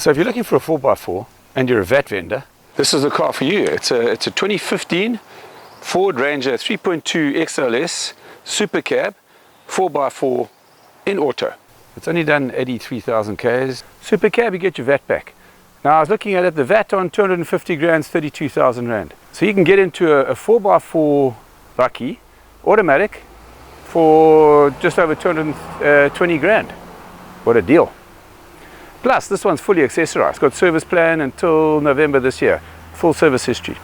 So if you're looking for a 4x4 and you're a VAT vendor, this is the car for you. It's a 2015 Ford Ranger 3.2 XLS Supercab 4x4 in auto. It's only done 83,000 Ks. Supercab, you get your VAT back. Now I was looking at it, the VAT on 250 grand's 32,000 Rand. So you can get into a 4x4 bakkie, automatic, for just over 220 grand. What a deal. Plus, this one's fully accessorized. It's got service plan until November this year. Full service history.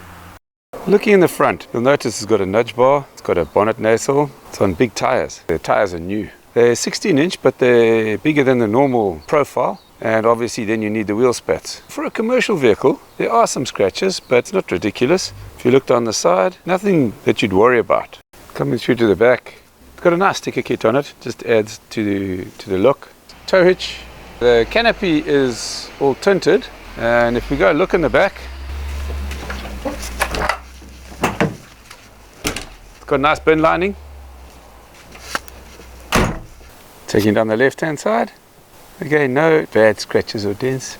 Looking in the front, you'll notice it's got a nudge bar, it's got a bonnet nasal, it's on big tires. The tires are new. They're 16-inch, but they're bigger than the normal profile. And obviously then you need the wheel spats. For a commercial vehicle, there are some scratches, but it's not ridiculous. If you look down the side, nothing that you'd worry about. Coming through to the back, it's got a nice sticker kit on it, just adds to the look. Tow hitch. The canopy is all tinted, and if we go look in the back, it's got a nice bin lining. Taking down the left hand side, again no bad scratches or dents.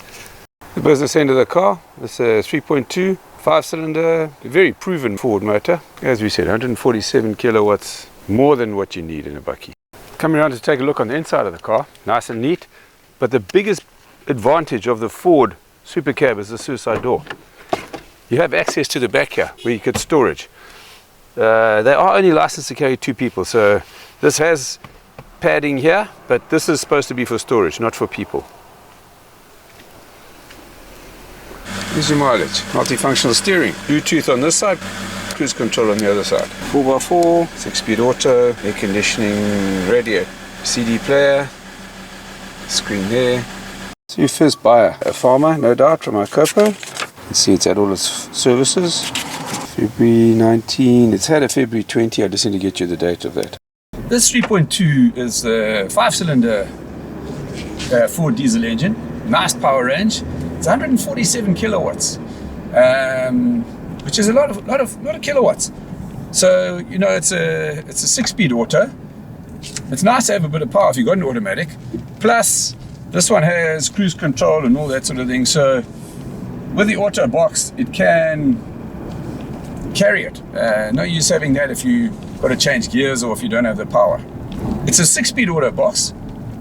The business end of the car, this is a 3.2 5-cylinder, very proven Ford motor. As we said, 147 kilowatts, more than what you need in a bakkie. Coming around to take a look on the inside of the car, nice and neat. But the biggest advantage of the Ford Supercab is the suicide door. You have access to the back here where you get storage. They are only licensed to carry 2 people, so this has padding here, but this is supposed to be for storage, not for people. Here's your mileage. Multifunctional steering, Bluetooth on this side, cruise control on the other side. 4x4, 6-speed auto, air conditioning, radio, CD player, screen there. So your first buyer, a farmer, no doubt, from our Copo. You can see it's had all its services. February 19, it's had a February 20, I just need to get you the date of that. This 3.2 is a 5-cylinder Ford diesel engine, nice power range. It's 147 kilowatts, which is a lot of kilowatts. So you know it's a 6-speed auto. It's nice to have a bit of power if you've got an automatic. Plus, this one has cruise control and all that sort of thing. So, with the auto box, it can carry it. No use having that if you've got to change gears or if you don't have the power. It's a 6-speed auto box.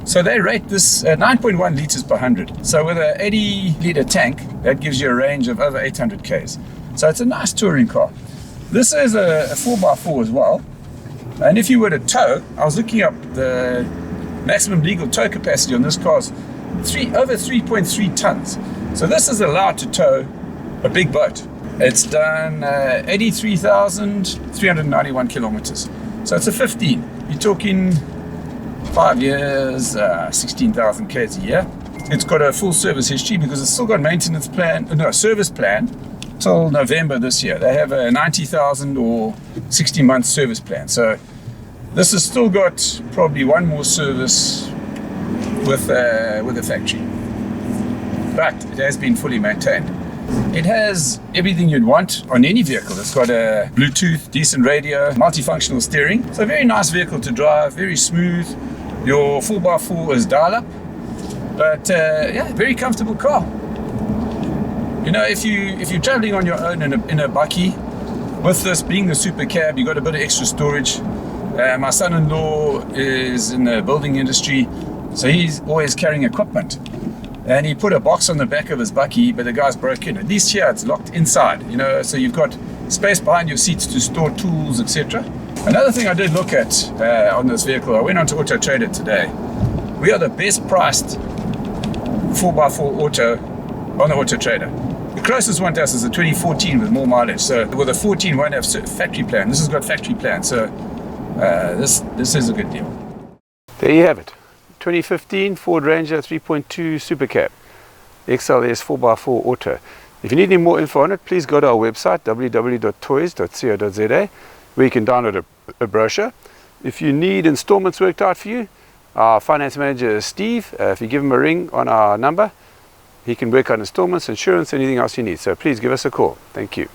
So they rate this 9.1 liters per 100. So with an 80-liter tank, that gives you a range of over 800 Ks. So it's a nice touring car. This is a 4x4 as well. And if you were to tow, I was looking up the maximum legal tow capacity on this car is over 3.3 tons. So this is allowed to tow a big boat. It's done 83,391 kilometers. So it's a 15. You're talking 5 years, 16,000 Ks a year. It's got a full service history because it's still got service plan till November this year. They have a 90,000 or 60-month service plan. So this has still got probably one more service with the factory, but it has been fully maintained. It has everything you'd want on any vehicle. It's got a Bluetooth, decent radio, multifunctional steering. It's a very nice vehicle to drive, very smooth. Your 4x4 is dial-up, but yeah, very comfortable car. You know, if you're traveling on your own in a bakkie, with this being the Supercab, you got a bit of extra storage. My son-in-law is in the building industry, so he's always carrying equipment. And he put a box on the back of his bakkie, but the guy's broke in. At least here it's locked inside, you know, so you've got space behind your seats to store tools, etc. Another thing I did look at on this vehicle, I went on to Auto Trader today. We are the best priced 4x4 auto on the Auto Trader. The closest one to us is a 2014 with more mileage. So with a 14 won't have factory plan. This has got factory plan, so this is a good deal. There you have it. 2015 Ford Ranger 3.2 Supercab XLS 4x4 Auto. If you need any more info on it, please go to our website www.toys.co.za, where you can download a brochure. If you need installments worked out for you, our finance manager is Steve. If you give him a ring on our number, he can work on installments, insurance, anything else you need. So please give us a call. Thank you.